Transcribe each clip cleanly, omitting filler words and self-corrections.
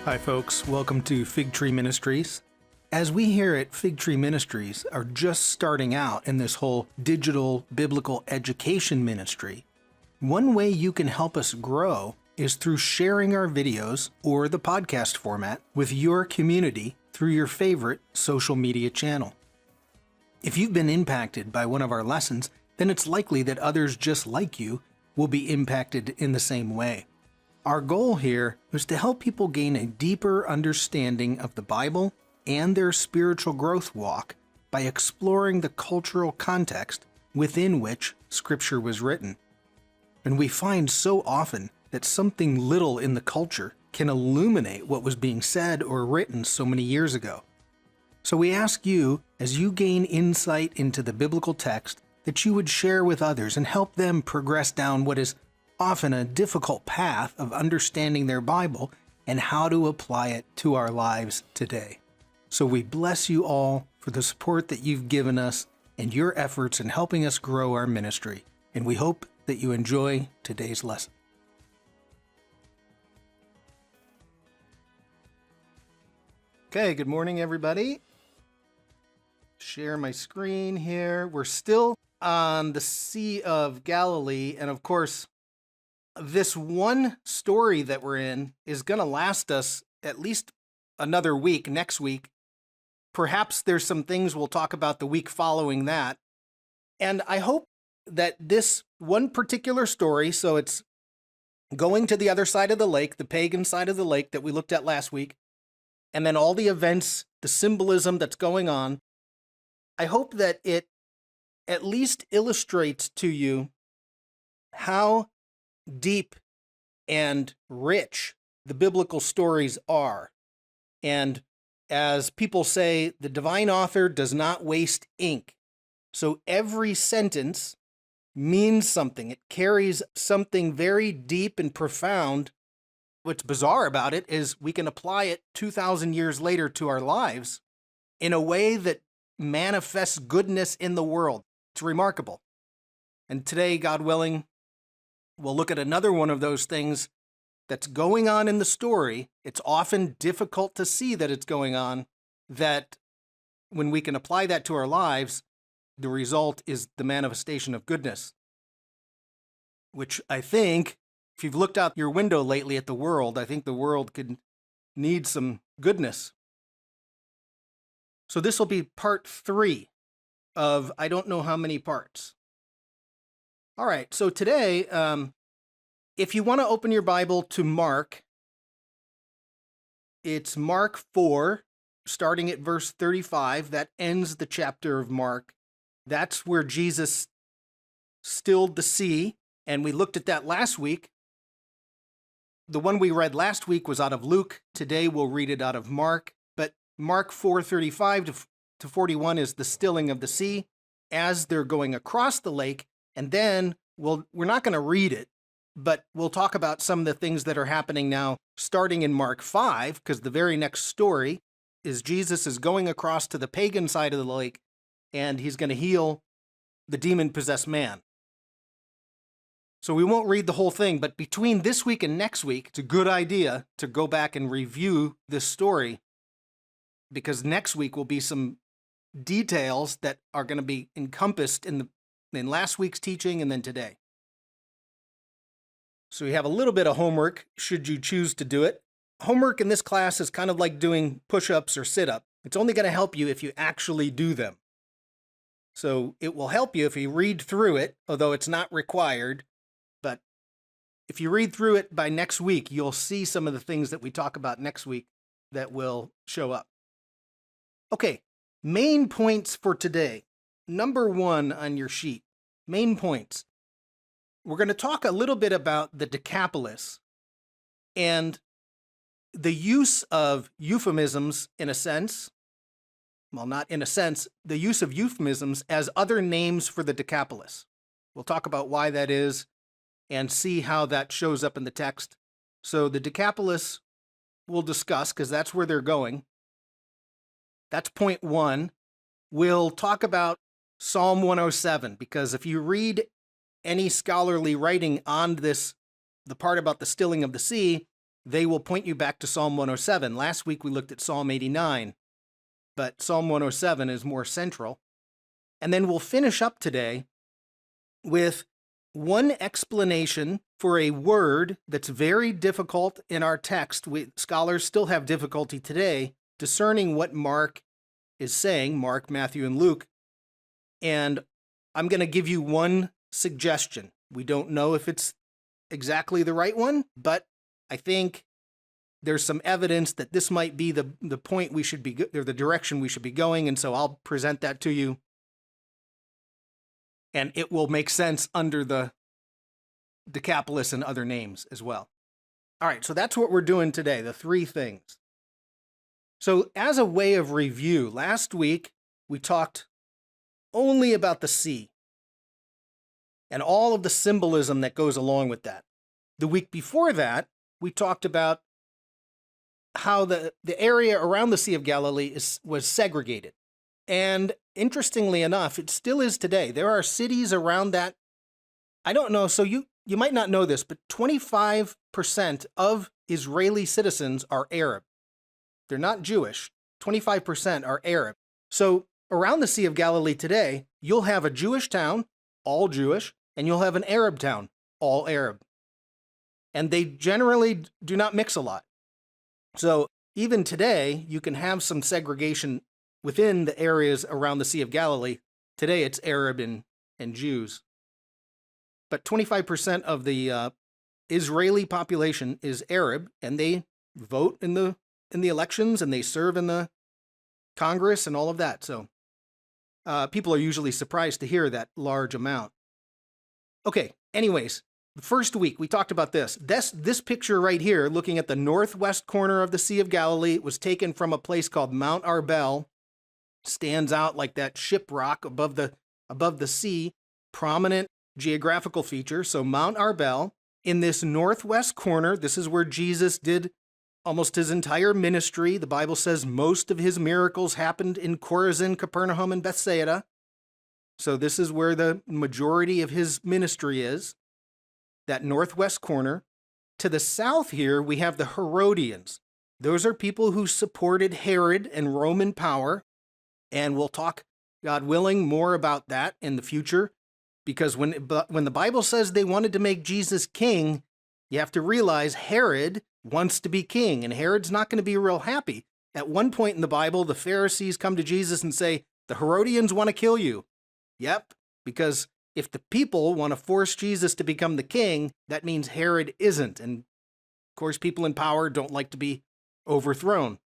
Hi folks, welcome to Fig Tree Ministries. As we here at Fig Tree Ministries are just starting out in this whole digital biblical education ministry, one way you can help us grow is through sharing our videos or the podcast format with your community through your favorite social media channel. If you've been impacted by one of our lessons, then it's likely that others just like you will be impacted in the same way. Our goal here is to help people gain a deeper understanding of the Bible and their spiritual growth walk by exploring the cultural context within which Scripture was written. And we find so often that something little in the culture can illuminate what was being said or written so many years ago. So we ask you, as you gain insight into the biblical text, that you would share with others and help them progress down what is often a difficult path of understanding their Bible and how to apply it to our lives today. So we bless you all for the support that you've given us and your efforts in helping us grow our ministry. And we hope that you enjoy today's lesson. Okay, good morning, everybody. Share my screen here. We're still on the Sea of Galilee, and of course, this one story that we're in is going to last us at least another week, next week. Perhaps there's some things we'll talk about the week following that. And I hope that this one particular story, so it's going to the other side of the lake, the pagan side of the lake that we looked at last week, and then all the events, the symbolism that's going on, I hope that it at least illustrates to you how deep and rich the biblical stories are. And as people say, the divine author does not waste ink. So every sentence means something. It carries something very deep and profound. What's bizarre about it is we can apply it 2,000 years later to our lives in a way that manifests goodness in the world. It's remarkable. And today, God willing, we'll look at another one of those things that's going on in the story. It's often difficult to see that it's going on, that when we can apply that to our lives, the result is the manifestation of goodness. Which I think, if you've looked out your window lately at the world, I think the world could need some goodness. So this will be part 3 of I don't know how many parts. All right, so today, if you want to open your Bible to Mark, it's Mark 4, starting at verse 35. That ends the chapter of Mark. That's where Jesus stilled the sea, and we looked at that last week. The one we read last week was out of Luke. Today we'll read it out of Mark. But Mark 4:35 to 41 is the stilling of the sea as they're going across the lake. And then we're not going to read it, but we'll talk about some of the things that are happening now, starting in Mark 5, because the very next story is Jesus is going across to the pagan side of the lake, and he's going to heal the demon-possessed man. So we won't read the whole thing, but between this week and next week, it's a good idea to go back and review this story, because next week will be some details that are going to be encompassed in last week's teaching and then today. So we have a little bit of homework, should you choose to do it. Homework in this class is kind of like doing push-ups or sit-up. It's only going to help you if you actually do them. So it will help you if you read through it, although it's not required. But if you read through it by next week, you'll see some of the things that we talk about next week that will show up. Okay, main points for today. Number 1 on your sheet. Main points. We're going to talk a little bit about the Decapolis and the use of euphemisms in a sense. Well, not in a sense, the use of euphemisms as other names for the Decapolis. We'll talk about why that is and see how that shows up in the text. So the Decapolis we'll discuss because that's where they're going. That's point 1. We'll talk about Psalm 107, because if you read any scholarly writing on this, the part about the stilling of the sea, they will point you back to Psalm 107. Last week we looked at Psalm 89, but Psalm 107 is more central. And then we'll finish up today with one explanation for a word that's very difficult in our text. Scholars still have difficulty today discerning what Mark is saying, Mark, Matthew, and Luke. And I'm going to give you one suggestion. We don't know if it's exactly the right one, but I think there's some evidence that this might be the point we should be, or the direction we should be going, and so I'll present that to you. And it will make sense under the Decapolis and other names as well. All right, so that's what we're doing today, the three things. So as a way of review, last week we talked only about the sea and all of the symbolism that goes along with that. The week before that, we talked about how the area around the Sea of Galilee was segregated. And interestingly enough, it still is today. There are cities around that. I don't know, so you might not know this, but 25% of Israeli citizens are Arab. They're not Jewish. 25% are Arab. So around the Sea of Galilee today, you'll have a Jewish town, all Jewish, and you'll have an Arab town, all Arab. And they generally do not mix a lot. So even today, you can have some segregation within the areas around the Sea of Galilee. Today, it's Arab and Jews. But 25% of the Israeli population is Arab, and they vote in the elections, and they serve in the Congress and all of that. So people are usually surprised to hear that large amount. Okay, anyways, the first week we talked about this. This picture right here, looking at the northwest corner of the Sea of Galilee, was taken from a place called Mount Arbel. Stands out like that ship rock above the sea, prominent geographical feature. So Mount Arbel, in this northwest corner, this is where Jesus did almost his entire ministry. The Bible says most of his miracles happened in Chorazin, Capernaum, and Bethsaida. So this is where the majority of his ministry is, that northwest corner. To the south here, we have the Herodians. Those are people who supported Herod and Roman power. And we'll talk, God willing, more about that in the future. Because when the Bible says they wanted to make Jesus king, you have to realize Herod wants to be king, and Herod's not going to be real happy. At one point in the Bible, the Pharisees come to Jesus and say, the Herodians want to kill you. Yep, because if the people want to force Jesus to become the king, that means Herod isn't. And of course, people in power don't like to be overthrown.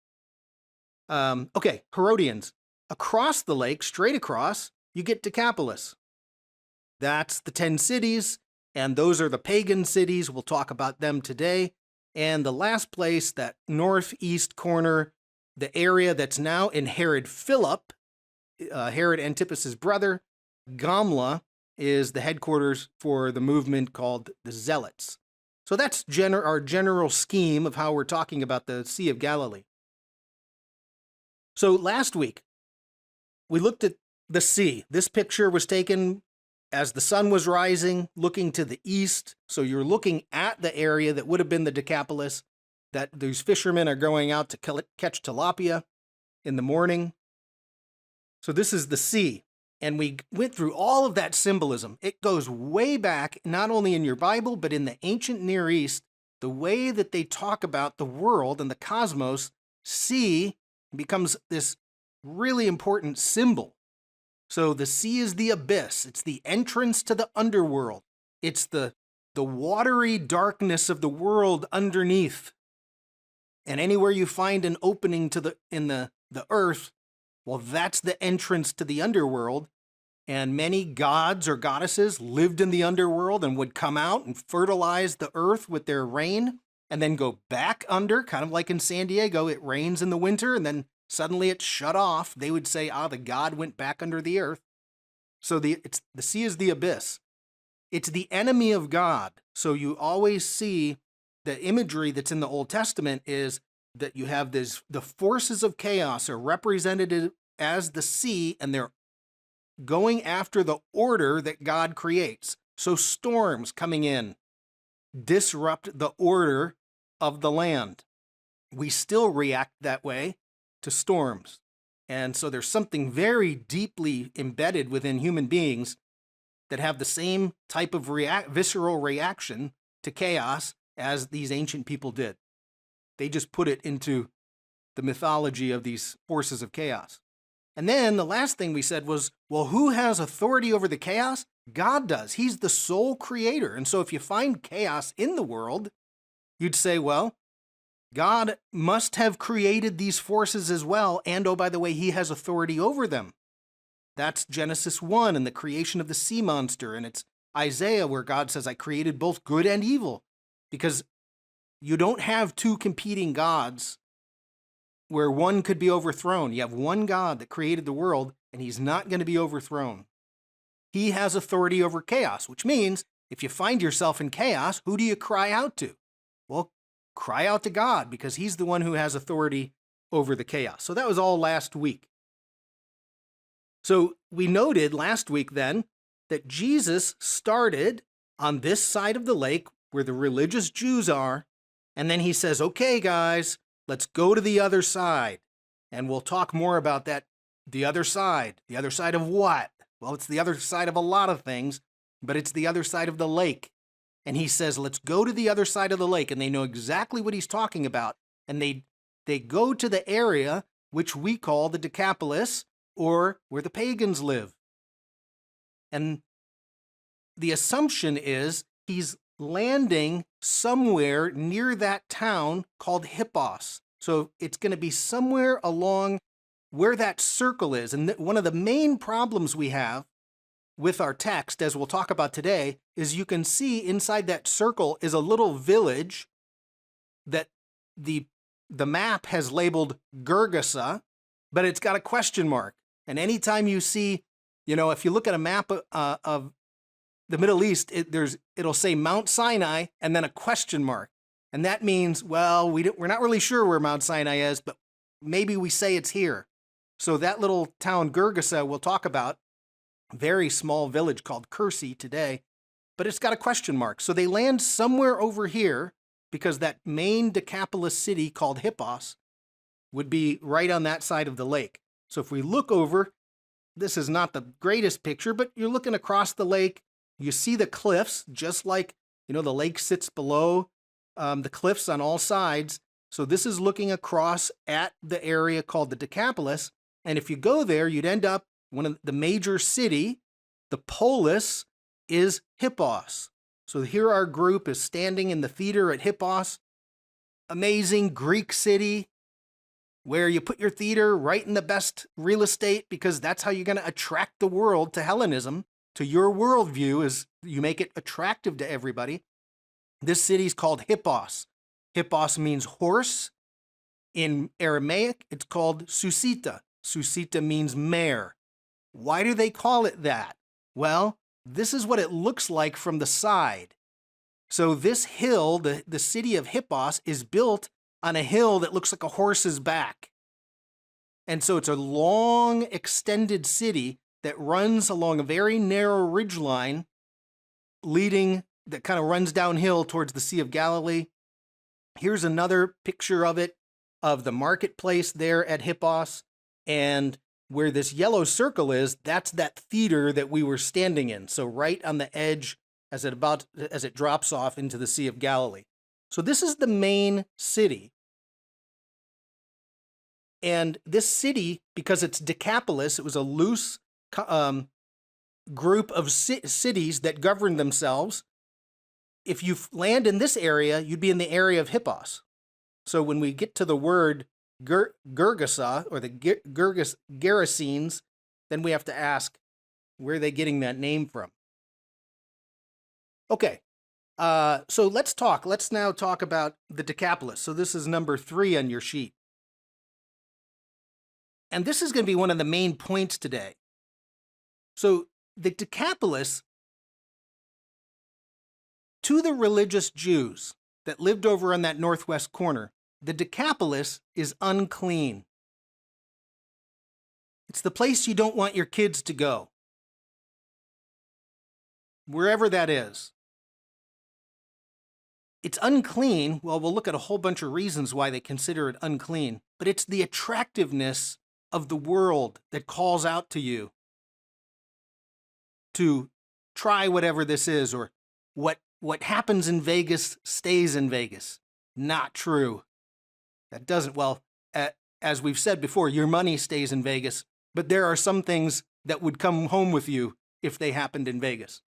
Okay, Herodians. Across the lake, straight across, you get Decapolis. That's the 10 cities, and those are the pagan cities. We'll talk about them today. And the last place, that northeast corner, the area that's now in Herod Philip, Herod Antipas's brother, Gamla, is the headquarters for the movement called the Zealots. So that's our general scheme of how we're talking about the Sea of Galilee. So last week, we looked at the sea. This picture was taken as the sun was rising, looking to the east. So you're looking at the area that would have been the Decapolis, that these fishermen are going out to catch tilapia in the morning. So this is the sea. And we went through all of that symbolism. It goes way back, not only in your Bible, but in the ancient Near East, the way that they talk about the world and the cosmos. Sea becomes this really important symbol. So the sea is the abyss. It's the entrance to the underworld. It's the watery darkness of the world underneath. And anywhere you find an opening in the earth, well, that's the entrance to the underworld. And many gods or goddesses lived in the underworld and would come out and fertilize the earth with their rain and then go back under, kind of like in San Diego. It rains in the winter and then suddenly it's shut off. They would say, the god went back under the earth. So the sea is the abyss. It's the enemy of God. So you always see the imagery that's in the Old Testament is that you have the forces of chaos are represented as the sea, and they're going after the order that God creates. So storms coming in disrupt the order of the land. We still react that way to storms. And so there's something very deeply embedded within human beings that have the same type of visceral reaction to chaos as these ancient people did. They just put it into the mythology of these forces of chaos. And then the last thing we said was, well, who has authority over the chaos? God does. He's the sole creator. And so if you find chaos in the world, you'd say, well, God must have created these forces as well. And oh, by the way, he has authority over them. That's Genesis 1 and the creation of the sea monster. And it's Isaiah where God says, I created both good and evil. Because you don't have two competing gods where one could be overthrown. You have one God that created the world, and he's not going to be overthrown. He has authority over chaos, which means if you find yourself in chaos, who do you cry out to? Well, cry out to God, because he's the one who has authority over the chaos. So that was all last week. So we noted last week then that Jesus started on this side of the lake where the religious Jews are, and then he says, okay, guys, let's go to the other side. And we'll talk more about that, the other side. The other side of what? Well, it's the other side of a lot of things, but it's the other side of the lake. And he says, let's go to the other side of the lake. And they know exactly what he's talking about. And they go to the area which we call the Decapolis, or where the pagans live. And the assumption is he's landing somewhere near that town called Hippos. So it's going to be somewhere along where that circle is. And one of the main problems we have with our text, as we'll talk about today, is you can see inside that circle is a little village that the map has labeled Gerasa, but it's got a question mark. And anytime you see, if you look at a map of the Middle East, it'll say Mount Sinai and then a question mark. And that means, well, we're not really sure where Mount Sinai is, but maybe we say it's here. So that little town, Gerasa, we'll talk about, very small village called Kursi today, but it's got a question mark. So they land somewhere over here because that main Decapolis city called Hippos would be right on that side of the lake. So if we look over, this is not the greatest picture, but you're looking across the lake. You see the cliffs, just like, the lake sits below the cliffs on all sides. So this is looking across at the area called the Decapolis. And if you go there, you'd end up one of the major city, the polis, is Hippos. So here our group is standing in the theater at Hippos, amazing Greek city, where you put your theater right in the best real estate because that's how you're going to attract the world to Hellenism, to your worldview, is you make it attractive to everybody. This city is called Hippos. Hippos means horse. In Aramaic, it's called Susita. Susita means mare. Why do they call it that? Well, this is what it looks like from the side. So this hill, the city of Hippos, is built on a hill that looks like a horse's back. And so it's a long, extended city that runs along a very narrow ridgeline that kind of runs downhill towards the Sea of Galilee. Here's another picture of it, of the marketplace there at Hippos. And where this yellow circle is, that's that theater that we were standing in. So right on the edge as it drops off into the Sea of Galilee. So this is the main city. And this city, because it's Decapolis, it was a loose group of cities that governed themselves. If you land in this area, you'd be in the area of Hippos. So when we get to the word Gerasa, or the Gerasenes, then we have to ask, where are they getting that name from? Okay, so let's now talk about the Decapolis. So this is number 3 on your sheet. And this is going to be one of the main points today. So the Decapolis, to the religious Jews that lived over on that northwest corner, the Decapolis is unclean. It's the place you don't want your kids to go, wherever that is. It's unclean. Well, we'll look at a whole bunch of reasons why they consider it unclean, but it's the attractiveness of the world that calls out to you to try whatever this is, or what happens in Vegas stays in Vegas. Not true. That doesn't, well, as we've said before, your money stays in Vegas, but there are some things that would come home with you if they happened in Vegas.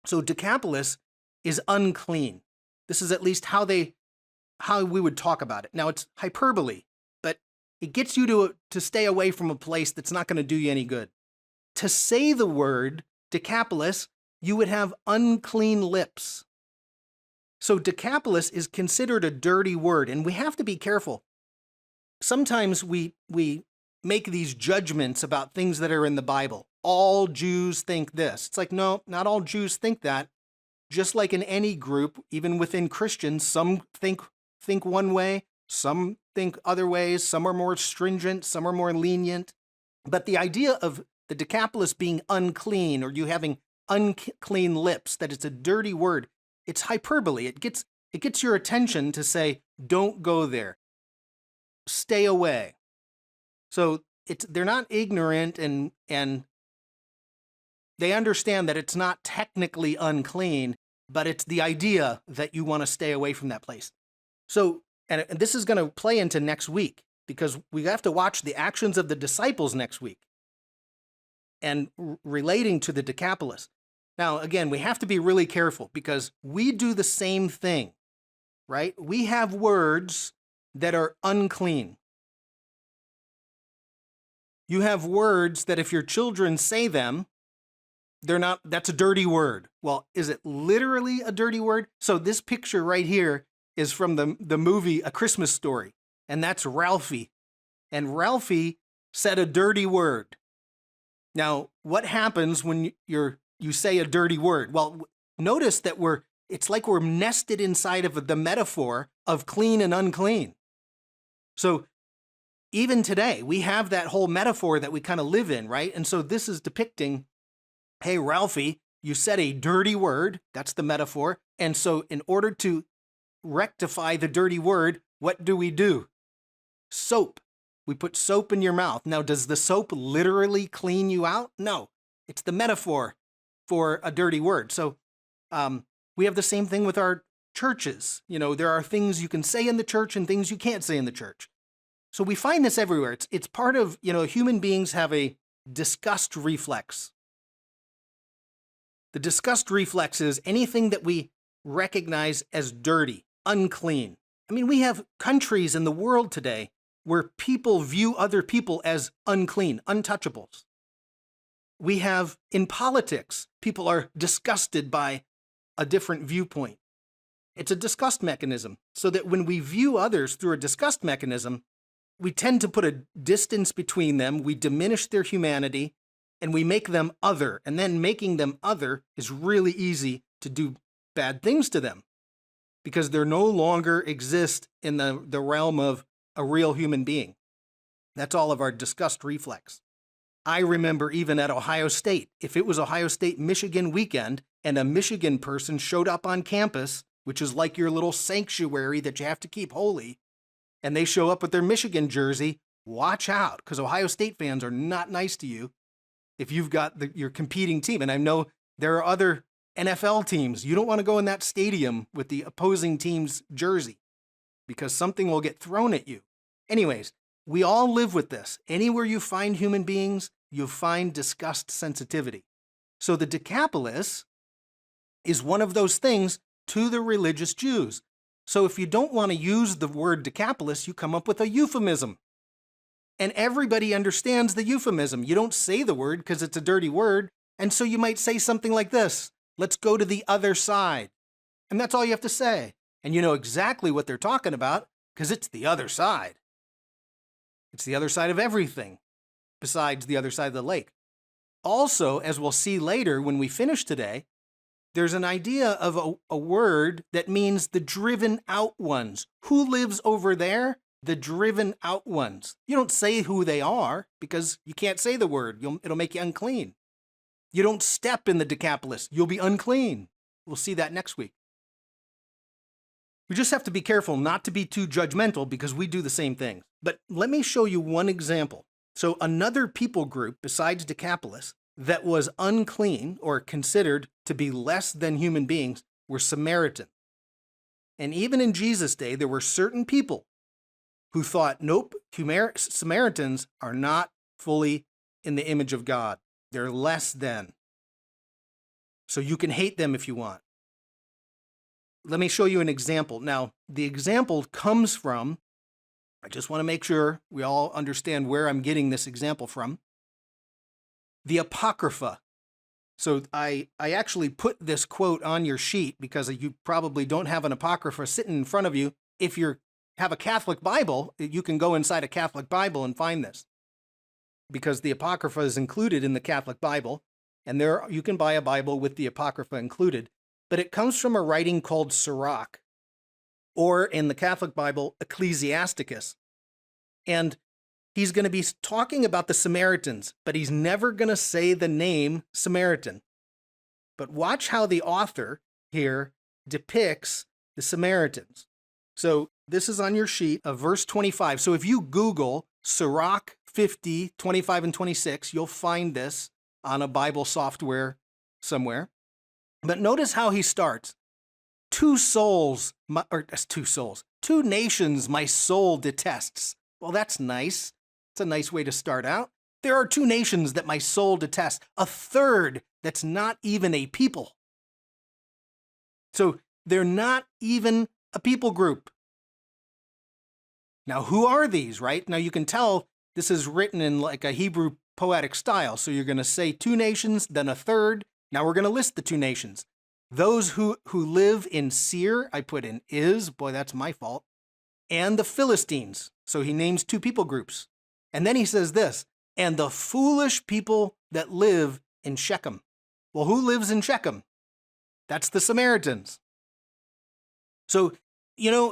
So Decapolis is unclean. This is at least how we would talk about it. Now, it's hyperbole, but it gets you to stay away from a place that's not going to do you any good. To say the word Decapolis, you would have unclean lips. So Decapolis is considered a dirty word, and we have to be careful. Sometimes we make these judgments about things that are in the Bible. All Jews think this. It's like, no, not all Jews think that. Just like in any group, even within Christians, some think one way, some think other ways, some are more stringent, some are more lenient. But the idea of the Decapolis being unclean, or you having unclean lips, that it's a dirty word, it's hyperbole. It gets your attention to say, don't go there. Stay away. So they're not ignorant, and they understand that it's not technically unclean, but it's the idea that you want to stay away from that place. So, and this is going to play into next week, because we have to watch the actions of the disciples next week and relating to the Decapolis. Now, again, we have to be really careful, because we do the same thing, right? We have words that are unclean. You have words that if your children say them, that's a dirty word. Well, is it literally a dirty word? So this picture right here is from the movie A Christmas Story, and that's Ralphie. And Ralphie said a dirty word. Now, what happens when you say a dirty word? Well, notice that it's like we're nested inside of the metaphor of clean and unclean. So even today, we have that whole metaphor that we kind of live in, right? And so this is depicting, hey, Ralphie, you said a dirty word. That's the metaphor. And so in order to rectify the dirty word, what do? Soap. We put soap in your mouth. Now, does the soap literally clean you out? No, it's the metaphor for a dirty word. So we have the same thing with our churches. You know, there are things you can say in the church and things you can't say in the church. So we find this everywhere. It's part of, human beings have a disgust reflex. The disgust reflex is anything that we recognize as dirty, unclean. I mean, we have countries in the world today where people view other people as unclean, untouchables. We have, in politics, people are disgusted by a different viewpoint. It's a disgust mechanism, so that when we view others through a disgust mechanism, we tend to put a distance between them, we diminish their humanity, and we make them other. And then making them other is really easy to do bad things to them, because they no longer exist in the realm of a real human being. That's all of our disgust reflex. I remember even at Ohio State, if it was Ohio State-Michigan weekend and a Michigan person showed up on campus, which is like your little sanctuary that you have to keep holy, and they show up with their Michigan jersey, watch out, because Ohio State fans are not nice to you if you've got your competing team. And I know there are other NFL teams. You don't want to go in that stadium with the opposing team's jersey, because something will get thrown at you. Anyways, we all live with this. Anywhere you find human beings, you find disgust sensitivity. So the Decapolis is one of those things to the religious Jews. So if you don't want to use the word Decapolis, you come up with a euphemism. And everybody understands the euphemism. You don't say the word because it's a dirty word. And so you might say something like this: let's go to the other side. And that's all you have to say. And you know exactly what they're talking about, because it's the other side. It's the other side of everything besides the other side of the lake. Also, as we'll see later when we finish today, there's an idea of a word that means the driven out ones. Who lives over there? The driven out ones. You don't say who they are because you can't say the word. It'll make you unclean. You don't step in the Decapolis. You'll be unclean. We'll see that next week. We just have to be careful not to be too judgmental because we do the same things. But let me show you one example. So another people group besides Decapolis that was unclean or considered to be less than human beings were Samaritan. And even in Jesus' day, there were certain people who thought, nope, Samaritans are not fully in the image of God. They're less than. So you can hate them if you want. Let me show you an example. Now, the example comes from, I just want to make sure we all understand where I'm getting this example from, the Apocrypha. So I actually put this quote on your sheet because you probably don't have an Apocrypha sitting in front of you. If you have a Catholic Bible, you can go inside a Catholic Bible and find this, because the Apocrypha is included in the Catholic Bible, and there you can buy a Bible with the Apocrypha included. But it comes from a writing called Sirach, or in the Catholic Bible, Ecclesiasticus. And he's going to be talking about the Samaritans, but he's never going to say the name Samaritan. But watch how the author here depicts the Samaritans. So this is on your sheet of verse 25. So if you Google Sirach 50, 25, and 26, you'll find this on a Bible software somewhere. But notice how he starts. Two nations my soul detests. Well, that's nice. It's a nice way to start out. There are two nations that my soul detests. A third that's not even a people. So they're not even a people group. Now, who are these, right? Now, you can tell this is written in like a Hebrew poetic style. So you're going to say two nations, then a third. Now we're going to list the two nations. Those who live in Seir, I put in is, boy, that's my fault, and the Philistines. So he names two people groups. And then he says this, and the foolish people that live in Shechem. Well, who lives in Shechem? That's the Samaritans. So,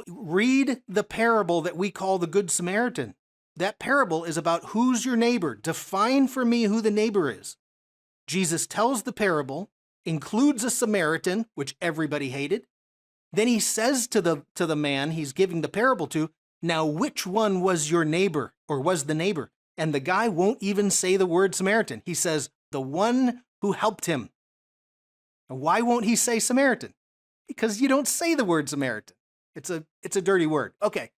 read the parable that we call the Good Samaritan. That parable is about who's your neighbor. Define for me who the neighbor is. Jesus tells the parable, includes a Samaritan, which everybody hated. Then he says to the man he's giving the parable to, now which one was your neighbor, or was the neighbor? And the guy won't even say the word Samaritan. He says, the one who helped him. Why won't he say Samaritan? Because you don't say the word Samaritan. It's a dirty word. Okay.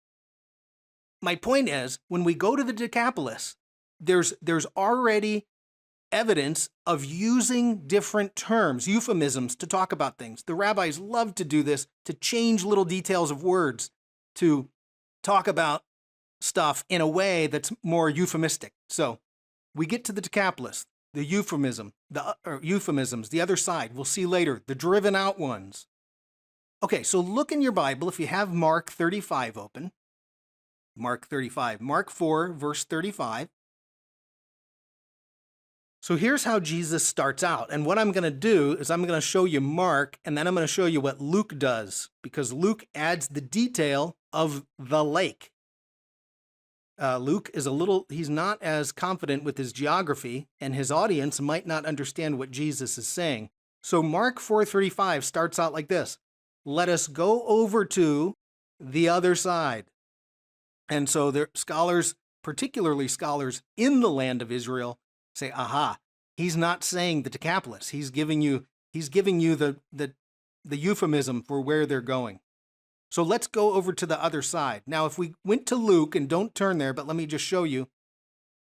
My point is, when we go to the Decapolis, there's already evidence of using different terms, euphemisms, to talk about things. The rabbis love to do this, to change little details of words, to talk about stuff in a way that's more euphemistic. So we get to the Decapolis, the euphemisms, the other side. We'll see later, the driven out ones. Okay, so look in your Bible if you have Mark 35 open. Mark 35, Mark 4, verse 35. So here's how Jesus starts out. And what I'm going to do is I'm going to show you Mark, and then I'm going to show you what Luke does, because Luke adds the detail of the lake. Luke is he's not as confident with his geography, and his audience might not understand what Jesus is saying. So Mark 4:35 starts out like this. Let us go over to the other side. And so there scholars, particularly scholars in the land of Israel, say, aha, he's not saying the Decapolis. He's giving you the euphemism for where they're going. So let's go over to the other side. Now, if we went to Luke, and don't turn there, but let me just show you.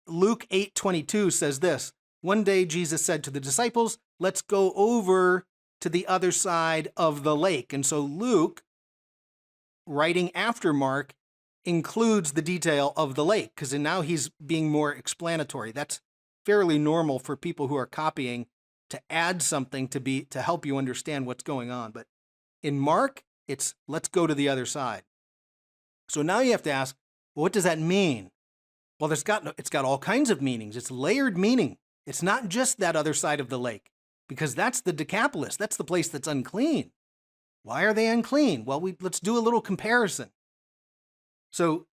Luke 8:22 says this. One day Jesus said to the disciples, let's go over to the other side of the lake. And so Luke, writing after Mark, includes the detail of the lake, because now he's being more explanatory. That's fairly normal for people who are copying, to add something to help you understand what's going on. But in Mark, it's let's go to the other side. So now you have to ask, well, what does that mean? Well, it's got all kinds of meanings. It's layered meaning. It's not just that other side of the lake, because that's the Decapolis. That's the place that's unclean. Why are they unclean? Well, let's do a little comparison. So,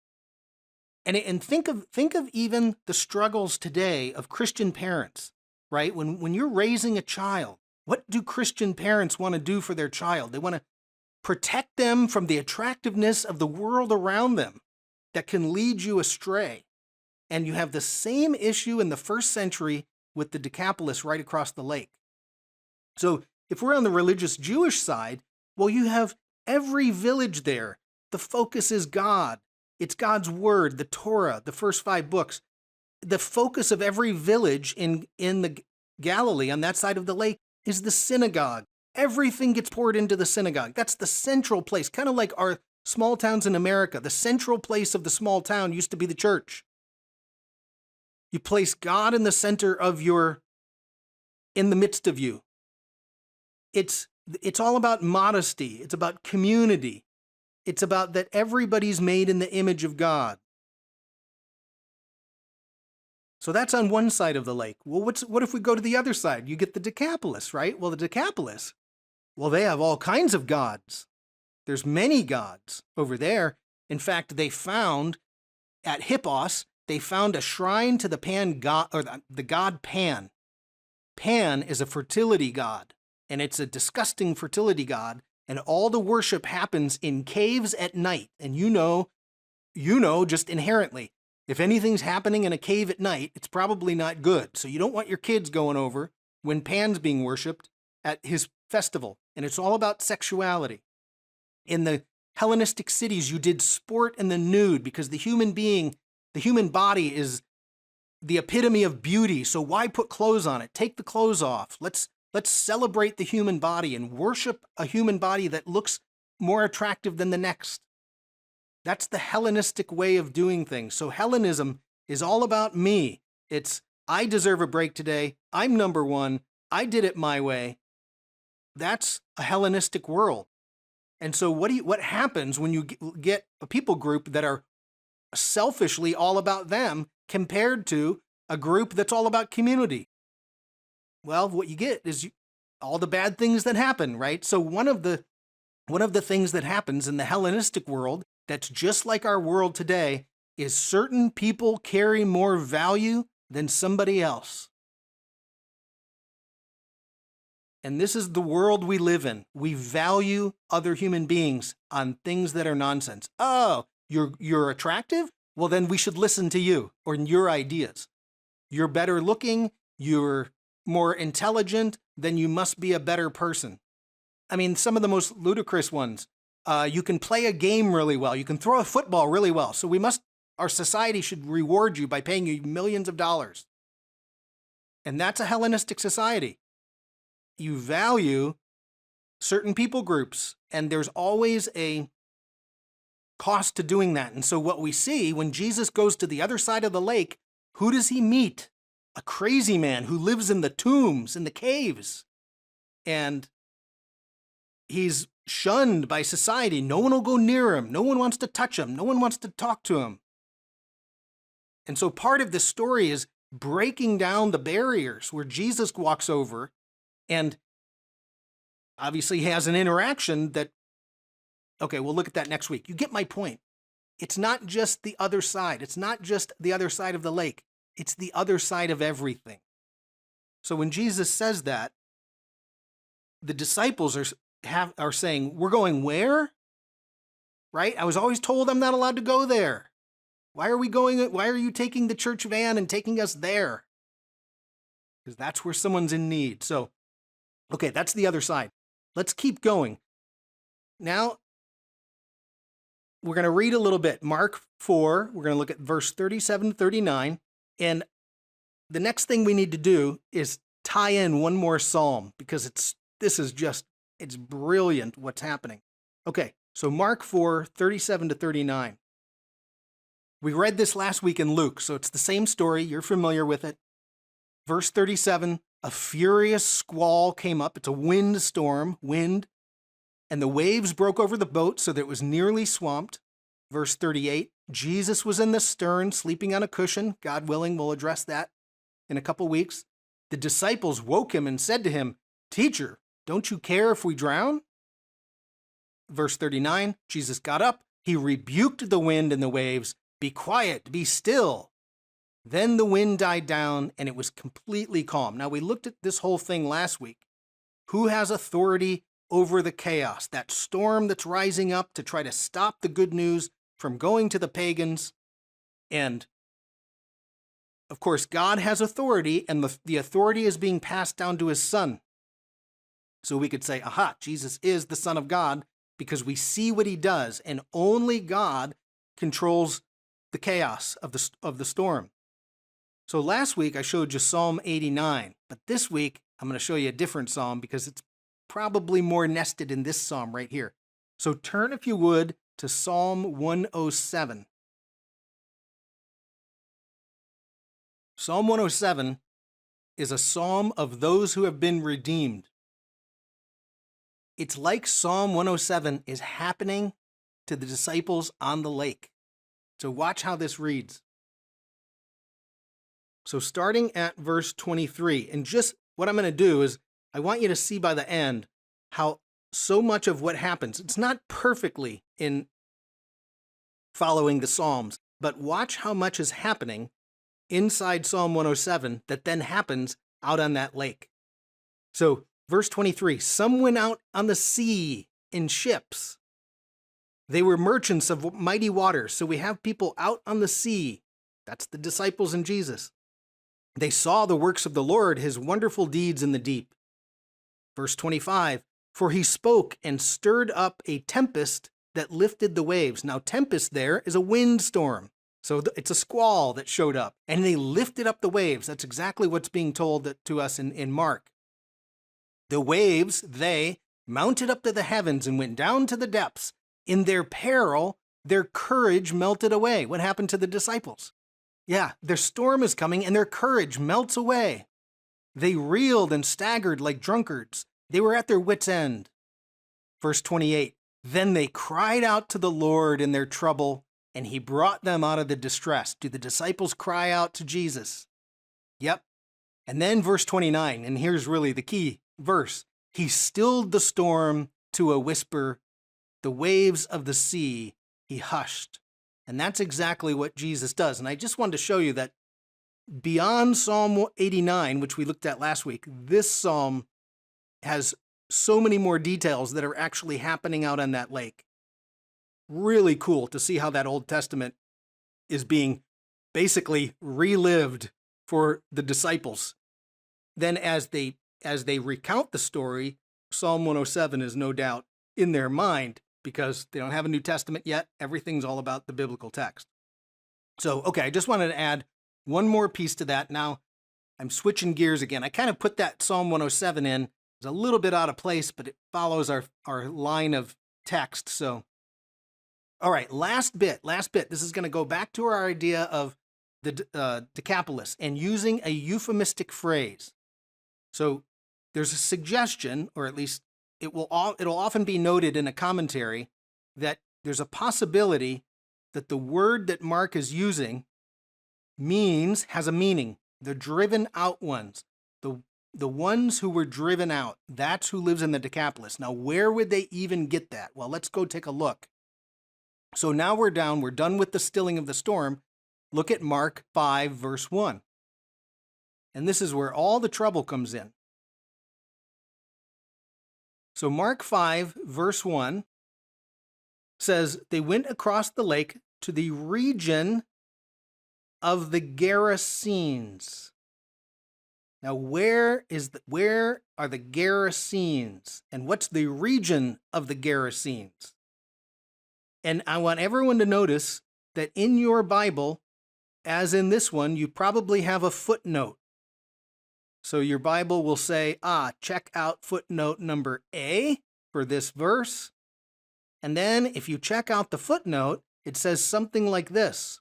and think of even the struggles today of Christian parents, right? When you're raising a child, what do Christian parents want to do for their child? They want to Protect them from the attractiveness of the world around them that can lead you astray. And you have the same issue in the first century with the Decapolis right across the lake. So if we're on the religious Jewish side, well, you have every village there. The focus is God. It's God's word, the Torah, the first 5 books. The focus of every village in the Galilee on that side of the lake is the synagogue. Everything gets poured into the synagogue. That's the central place, kind of like our small towns in America. The central place of the small town used to be the church. You place God in the center of in the midst of you. It's all about modesty. It's about community. It's about that everybody's made in the image of God. So that's on one side of the lake. Well, what if we go to the other side? You get the Decapolis, right? Well, the Decapolis, well, they have all kinds of gods. There's many gods over there. In fact, they found at Hippos, they found a shrine to the Pan god, or the god Pan. Pan is a fertility god, and it's a disgusting fertility god, and all the worship happens in caves at night. And you know just inherently, if anything's happening in a cave at night, it's probably not good. So you don't want your kids going over when Pan's being worshipped at his festival. And it's all about sexuality. In the Hellenistic cities, you did sport in the nude because the human body is the epitome of beauty. So why put clothes on it? Take the clothes off. Let's celebrate the human body and worship a human body that looks more attractive than the next. That's the Hellenistic way of doing things. So Hellenism is all about me. It's, I deserve a break today. I'm number one. I did it my way. That's a Hellenistic world. And so what happens when you get a people group that are selfishly all about them compared to a group that's all about community? Well, what you get is all the bad things that happen, right? So one of the things that happens in the Hellenistic world that's just like our world today is certain people carry more value than somebody else. And this is the world we live in. We value other human beings on things that are nonsense. Oh, you're attractive? Well, then we should listen to you or your ideas. You're better looking, you're more intelligent, then you must be a better person. I mean, some of the most ludicrous ones. You can play a game really well. You can throw a football really well. So our society should reward you by paying you millions of dollars. And that's a Hellenistic society. You value certain people groups, and there's always a cost to doing that. And so what we see when Jesus goes to the other side of the lake, who does he meet? A crazy man who lives in the tombs, in the caves. And he's shunned by society. No one will go near him. No one wants to touch him. No one wants to talk to him. And so part of this story is breaking down the barriers where Jesus walks over and obviously has an interaction that, okay, we'll look at that next week. You get my point. It's not just the other side. It's not just the other side of the lake. It's the other side of everything. So when Jesus says that, the disciples are saying, we're going where? Right? I was always told I'm not allowed to go there. Why are you taking the church van and taking us there? Because that's where someone's in need. So, okay, that's the other side. Let's keep going. Now, we're going to read a little bit. Mark 4, we're going to look at verse 37 to 39. And the next thing we need to do is tie in one more psalm because it's brilliant what's happening. Okay, so Mark 4, 37 to 39. We read this last week in Luke, so it's the same story. You're familiar with it. Verse 37, a furious squall came up. It's a windstorm, and the waves broke over the boat so that it was nearly swamped. Verse 38, Jesus was in the stern, sleeping on a cushion. God willing, we'll address that in a couple weeks. The disciples woke him and said to him, "Teacher, don't you care if we drown?" Verse 39, Jesus got up. He rebuked the wind and the waves. "Be quiet, be still." Then the wind died down and it was completely calm. Now, we looked at this whole thing last week. Who has authority over the chaos, that storm that's rising up to try to stop the good news from going to the pagans. And of course, God has authority, and the authority is being passed down to his Son. So we could say, aha, Jesus is the Son of God, because we see what he does, and only God controls the chaos of the storm. So last week I showed you Psalm 89, but this week I'm going to show you a different psalm because it's probably more nested in this psalm right here. So turn, if you would, to Psalm 107. Psalm 107 is a psalm of those who have been redeemed. It's like Psalm 107 is happening to the disciples on the lake. So watch how this reads. So starting at verse 23, and just what I'm going to do is I want you to see by the end how so much of what happens, it's not perfectly in following the Psalms, but watch how much is happening inside Psalm 107 that then happens out on that lake. So verse 23, some went out on the sea in ships. They were merchants of mighty waters. So we have people out on the sea. That's the disciples and Jesus. They saw the works of the Lord, his wonderful deeds in the deep. Verse 25, for he spoke and stirred up a tempest that lifted the waves. Now, tempest there is a windstorm. So it's a squall that showed up, and they lifted up the waves. That's exactly what's being told to us in Mark. The waves, they mounted up to the heavens and went down to the depths. In their peril, their courage melted away. What happened to the disciples? Yeah, their storm is coming and their courage melts away. They reeled and staggered like drunkards. They were at their wits' end. Verse 28, then they cried out to the Lord in their trouble, and he brought them out of the distress. Do the disciples cry out to Jesus? Yep. And then verse 29, and here's really the key verse. He stilled the storm to a whisper. The waves of the sea he hushed. And that's exactly what Jesus does. And I just wanted to show you that beyond Psalm 89, which we looked at last week, this psalm has so many more details that are actually happening out on that lake. Really cool to see how that Old Testament is being basically relived for the disciples. Then as they recount the story, Psalm 107 is no doubt in their mind, because they don't have a New Testament yet. Everything's all about the biblical text. So, okay, I just wanted to add one more piece to that. Now, I'm switching gears again. I kind of put that Psalm 107 in. It's a little bit out of place, but it follows our line of text. So, all right, last bit. This is going to go back to our idea of the Decapolis and using a euphemistic phrase. So, there's a suggestion, or at least it'll often be noted in a commentary, that there's a possibility that the word that Mark is using has a meaning. The driven out ones, the ones who were driven out, that's who lives in the Decapolis. Now, where would they even get that? Well, let's go take a look. So now we're done with the stilling of the storm. Look at Mark 5, verse 1. And this is where all the trouble comes in. So Mark 5, verse 1 says, they went across the lake to the region of the Gerasenes. Now, where are the Gerasenes? And what's the region of the Gerasenes? And I want everyone to notice that in your Bible, as in this one, you probably have a footnote. So your Bible will say, check out footnote number A for this verse. And then if you check out the footnote, it says something like this.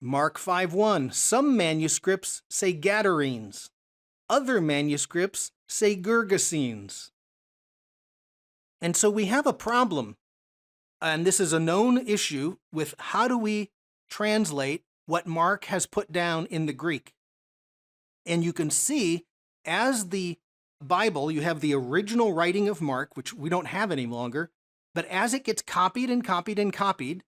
Mark 5:1, some manuscripts say Gadarenes. Other manuscripts say Gerasenes. And so we have a problem. And this is a known issue with how do we translate what Mark has put down in the Greek. And you can see, as the Bible, you have the original writing of Mark, which we don't have any longer, but as it gets copied and copied and copied,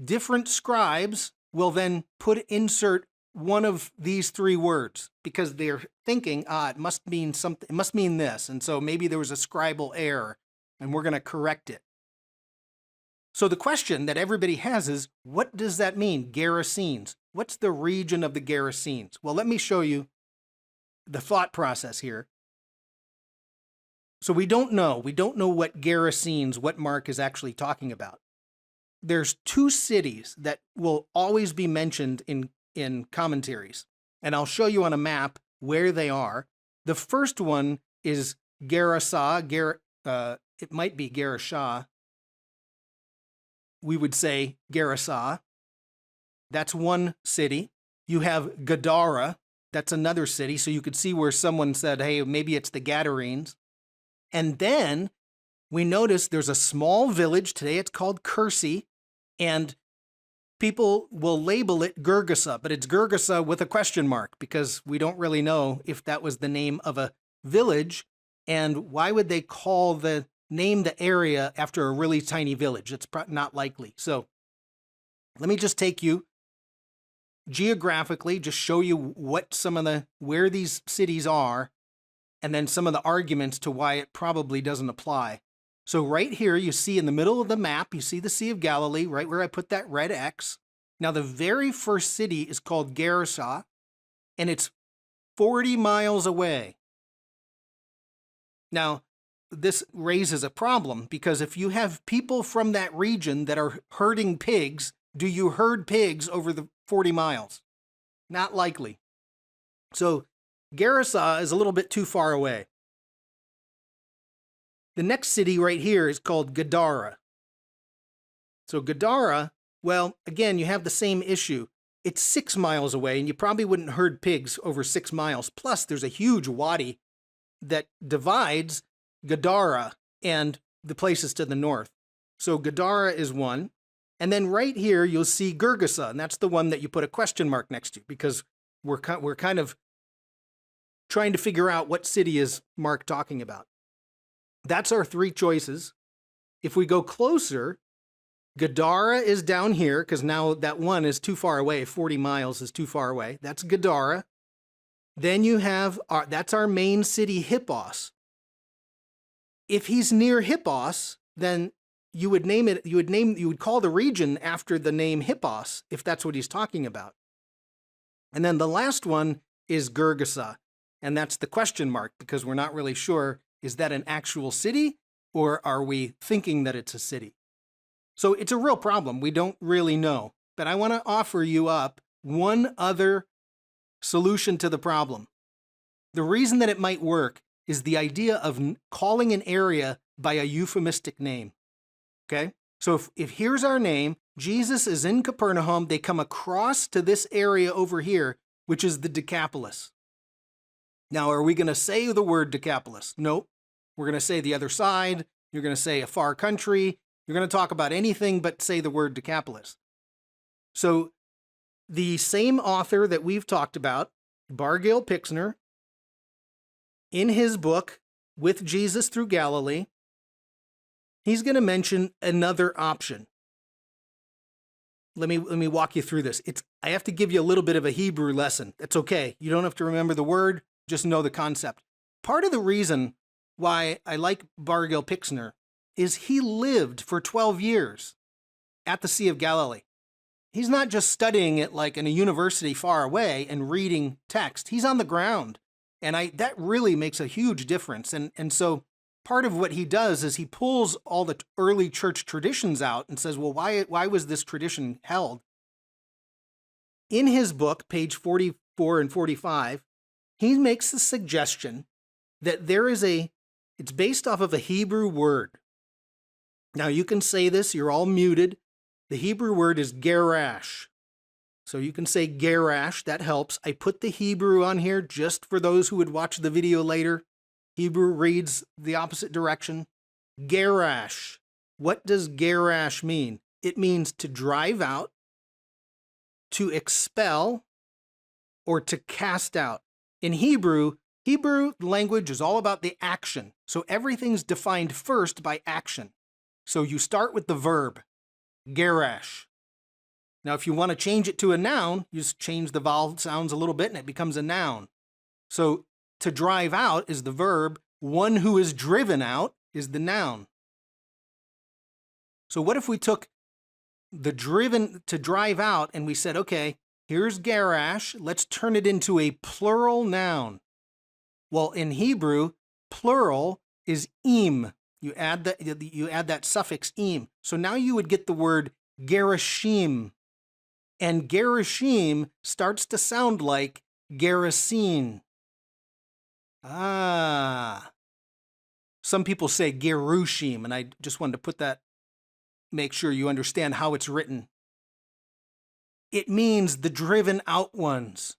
different scribes will then insert one of these three words because they're thinking, it must mean something, it must mean this. And so maybe there was a scribal error and we're going to correct it. So the question that everybody has is, what does that mean, Gerasenes? What's the region of the Gerasenes? Well, let me show you the thought process here. So we don't know what Gerasenes, what Mark is actually talking about. There's two cities that will always be mentioned in commentaries, and I'll show you on a map where they are. The first one is Gerasa, it might be Gerasa. We would say Gerasa. That's one city. You have Gadara, that's another city, so you could see where someone said, hey, maybe it's the Gadarenes. And then we notice there's a small village, today it's called Cursi, and people will label it Gerasa, but it's Gerasa with a question mark because we don't really know if that was the name of a village, and why would they name the area after a really tiny village? It's not likely. So let me just take you geographically, just show you what where these cities are, and then some of the arguments to why it probably doesn't apply. So right here, you see in the middle of the map, you see the Sea of Galilee, right where I put that red X. Now, the very first city is called Gerasa, and it's 40 miles away. Now, this raises a problem, because if you have people from that region that are herding pigs, do you herd pigs over the 40 miles? Not likely. So Gerasa is a little bit too far away. The next city right here is called Gadara. So Gadara, well, again, you have the same issue. It's 6 miles away, and you probably wouldn't herd pigs over 6 miles. Plus, there's a huge wadi that divides Gadara and the places to the north. So Gadara is one. And then right here, you'll see Gerasa, and that's the one that you put a question mark next to, because we're kind of trying to figure out what city is Mark talking about. That's our three choices. If we go closer, Gadara is down here, because now that one is too far away. 40 miles is too far away. That's Gadara. Then you have, that's our main city, Hippos. If he's near Hippos, then you would call the region after the name Hippos, if that's what he's talking about. And then the last one is Gerasa, and that's the question mark, because we're not really sure, is that an actual city, or are we thinking that it's a city? So it's a real problem. We don't really know. But I want to offer you up one other solution to the problem. The reason that it might work is the idea of calling an area by a euphemistic name. Okay? So if here's our name, Jesus is in Capernaum, they come across to this area over here, which is the Decapolis. Now, are we going to say the word Decapolis? Nope. We're going to say the other side. You're going to say a far country. You're going to talk about anything but say the word Decapolis. So the same author that we've talked about, Bargill Pixner, in his book, With Jesus Through Galilee, he's going to mention another option. Let me walk you through this. I have to give you a little bit of a Hebrew lesson. That's okay. You don't have to remember the word, just know the concept. Part of the reason why I like Bargill Pixner is he lived for 12 years at the Sea of Galilee. He's not just studying it like in a university far away and reading text. He's on the ground. And that really makes a huge difference. And so part of what he does is he pulls all the early church traditions out and says, well, why was this tradition held? In his book, page 44 and 45, he makes the suggestion that it's based off of a Hebrew word. Now you can say this, you're all muted. The Hebrew word is gerash. So you can say gerash, that helps. I put the Hebrew on here just for those who would watch the video later. Hebrew reads the opposite direction. Gerash. What does gerash mean? It means to drive out, to expel, or to cast out. In Hebrew language is all about the action. So everything's defined first by action. So you start with the verb, gerash. Now, if you want to change it to a noun, you just change the vowel sounds a little bit and it becomes a noun. So to drive out is the verb. One who is driven out is the noun. So what if we took the driven to drive out and we said, okay, here's garash, let's turn it into a plural noun. Well, in Hebrew, plural is im. You add that suffix im. So now you would get the word gerashim. And gerashim starts to sound like gerasene. Some people say gerushim, and I just wanted to put that, make sure you understand how it's written. It means the driven out ones.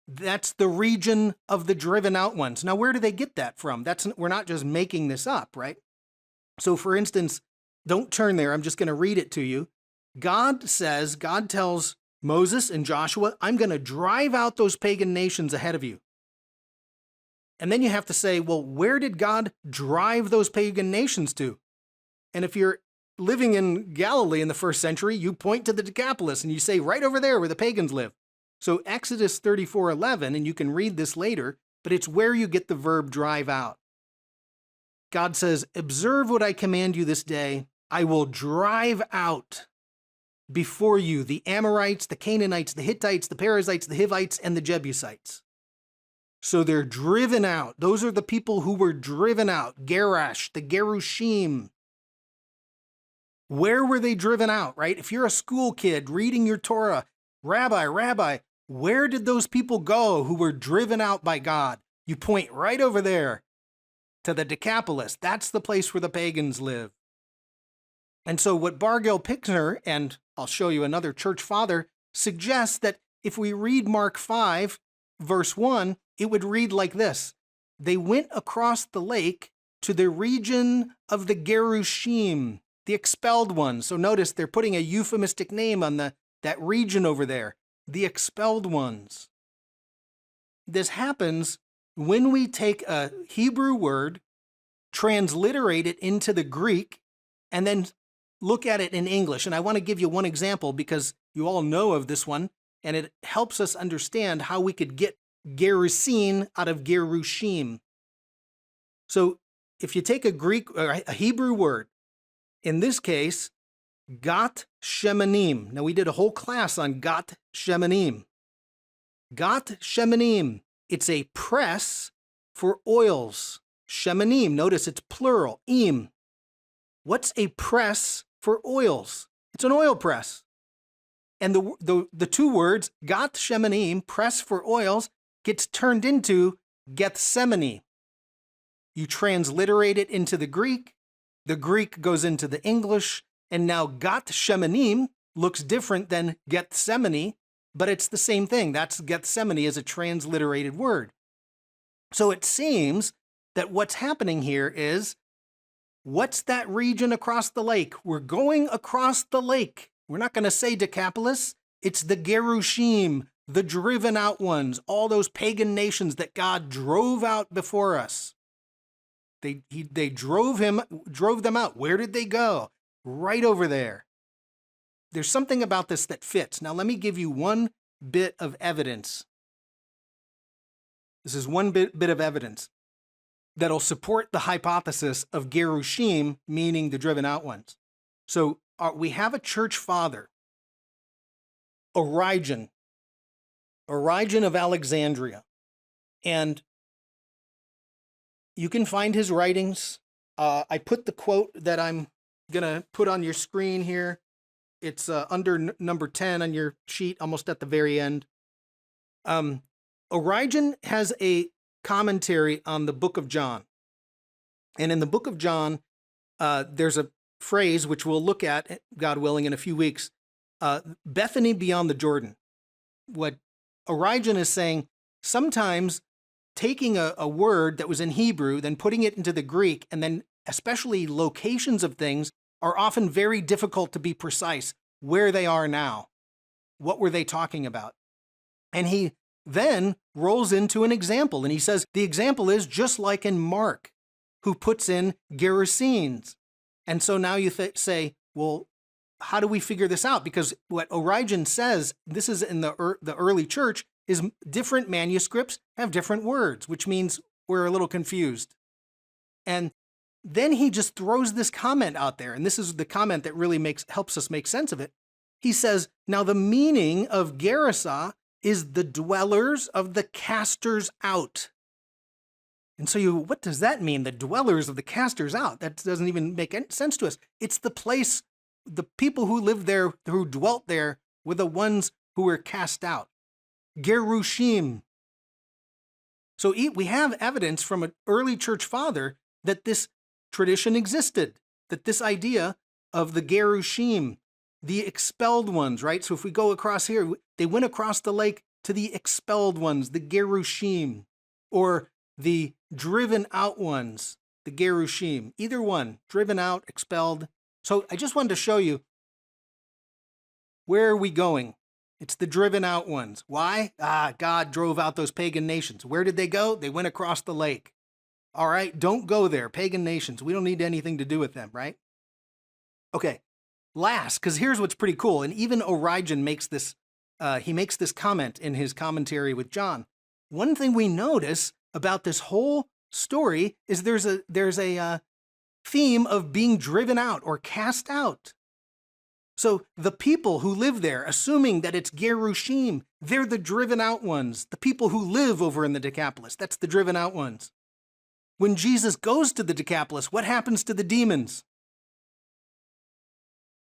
That's the region of the driven out ones. Now, where do they get that from? We're not just making this up, right? So, for instance, don't turn there. I'm just going to read it to you. God tells Moses and Joshua, I'm going to drive out those pagan nations ahead of you. And then you have to say, well, where did God drive those pagan nations to? And if you're living in Galilee in the first century, you point to the Decapolis and you say, right over there where the pagans live. So Exodus 34:11, and you can read this later, but it's where you get the verb drive out. God says, observe what I command you this day. I will drive out before you the Amorites, the Canaanites, the Hittites, the Perizzites, the Hivites, and the Jebusites. So they're driven out. Those are the people who were driven out. Gerash, the Gerushim. Where were they driven out, right? If you're a school kid reading your Torah, Rabbi, where did those people go who were driven out by God? You point right over there to the Decapolis. That's the place where the pagans live. And so what Bargel Pickner, and I'll show you another church father, suggests that if we read Mark 5, verse 1, it would read like this. They went across the lake to the region of the Gerushim, the expelled ones. So notice they're putting a euphemistic name on that region over there, the expelled ones. This happens when we take a Hebrew word, transliterate it into the Greek, and then look at it in English. And I want to give you one example because you all know of this one, and it helps us understand how we could get Gerasene out of Gerushim. So if you take a Greek or a Hebrew word, in this case, gat shemanim. Now we did a whole class on gat shemanim. Gat shemanim. It's a press for oils. Shemanim. Notice it's plural. Im. What's a press for oils? It's an oil press. And the two words, gat shemanim, press for oils, gets turned into Gethsemane. You transliterate it into the Greek goes into the English, and now gat shemanim looks different than Gethsemane, but it's the same thing. That's Gethsemane as a transliterated word. So it seems that what's happening here is, what's that region across the lake? We're going across the lake. We're not going to say Decapolis. It's the Gerushim, the driven out ones, all those pagan nations that God drove out before us. They drove them out. Where did they go? Right over there. There's something about this that fits. Now let me give you one bit of evidence. This is one bit of evidence that'll support the hypothesis of Gerushim, meaning the driven out ones. So we have a church father, Origen of Alexandria. And you can find his writings. I put the quote that I'm going to put on your screen here. It's under number 10 on your sheet, almost at the very end. Origen has a commentary on the book of John. And in the book of John, there's a phrase which we'll look at, God willing, in a few weeks, Bethany beyond the Jordan. What Origen is saying, sometimes taking a word that was in Hebrew, then putting it into the Greek, and then especially locations of things are often very difficult to be precise where they are now. What were they talking about? And he then rolls into an example, and he says, the example is just like in Mark, who puts in Gerasenes. And so now you say, well, how do we figure this out? Because what Origen says, this is in the early church, is different manuscripts have different words, which means we're a little confused. And then he just throws this comment out there, and this is the comment that really helps us make sense of it. He says, now the meaning of Gerasa is the dwellers of the casters out. And so what does that mean? The dwellers of the casters out? That doesn't even make any sense to us. It's the place, the people who lived there, who dwelt there, were the ones who were cast out. Gerushim. So we have evidence from an early church father that this tradition existed, that this idea of the Gerushim, the expelled ones, right? So if we go across here, they went across the lake to the expelled ones, the Gerushim, or the driven out ones, the Gerushim. Either one, driven out, expelled. So I just wanted to show you, where are we going? It's the driven out ones. Why? God drove out those pagan nations. Where did they go? They went across the lake. All right, don't go there, pagan nations. We don't need anything to do with them, right? Okay, last, because here's what's pretty cool, and even Origen makes this, he makes this comment in his commentary with John. One thing we notice about this whole story is there's a theme of being driven out or cast out. So the people who live there, assuming that it's Gerushim, they're the driven out ones. The people who live over in the Decapolis, that's the driven out ones. When Jesus goes to the Decapolis, what happens to the demons?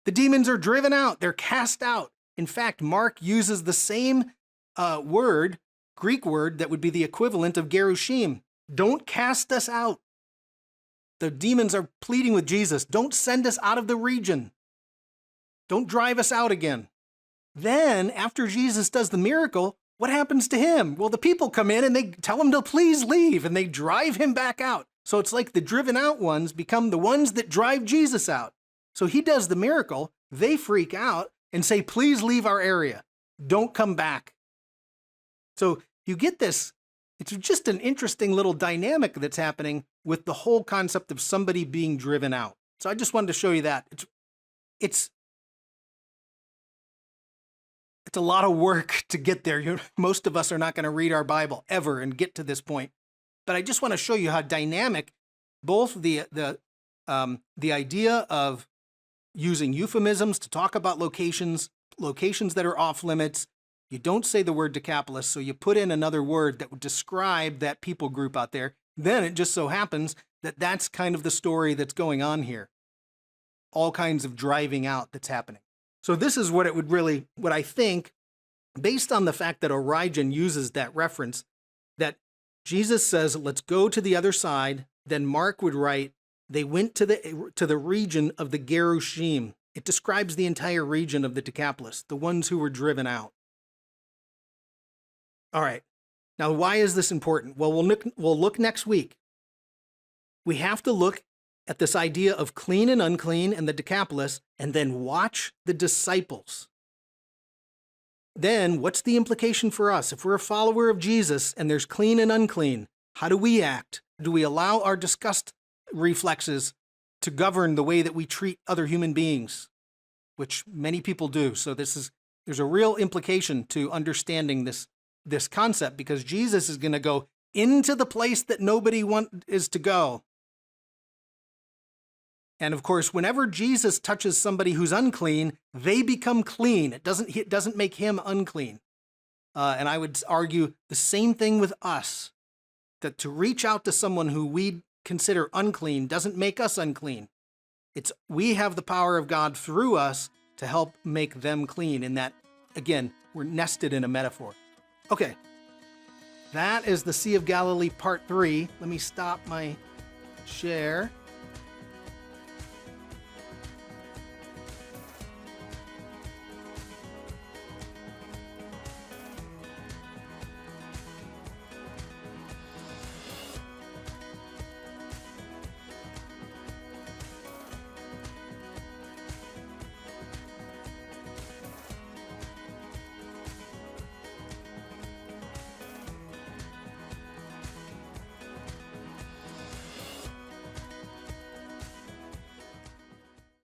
The demons are driven out. They're cast out. In fact, Mark uses the same word, Greek word, that would be the equivalent of Gerushim. Don't cast us out. The demons are pleading with Jesus. Don't send us out of the region. Don't drive us out again. Then, after Jesus does the miracle, what happens to him? Well, the people come in and they tell him to please leave, and they drive him back out. So it's like the driven out ones become the ones that drive Jesus out. So he does the miracle, they freak out and say, please leave our area. Don't come back. So you get this, it's just an interesting little dynamic that's happening with the whole concept of somebody being driven out. So I just wanted to show you that. It's a lot of work to get there. Most of us are not going to read our Bible ever and get to this point. But I just want to show you how dynamic both the idea of using euphemisms to talk about locations that are off limits. You don't say the word Decapolis, so you put in another word that would describe that people group out there. Then it just so happens that that's kind of the story that's going on here. All kinds of driving out that's happening. So this is what it would really, what I think, based on the fact that Origen uses that reference, that Jesus says, let's go to the other side. Then Mark would write, they went to the region of the Gerushim. It describes the entire region of the Decapolis, the ones who were driven out. All right. Now, why is this important? Well, we'll look next week. We have to look at this idea of clean and unclean and the Decapolis, and then watch the disciples. Then, what's the implication for us? If we're a follower of Jesus and there's clean and unclean, how do we act? Do we allow our disgust reflexes to govern the way that we treat other human beings? Which many people do. So there's a real implication to understanding this concept, because Jesus is going to go into the place that nobody is to go. And of course, whenever Jesus touches somebody who's unclean, they become clean. It doesn't make him unclean. And I would argue the same thing with us, that to reach out to someone who we consider unclean doesn't make us unclean. We have the power of God through us to help make them clean. In that, again, we're nested in a metaphor. Okay, that is the Sea of Galilee Part 3. Let me stop my share.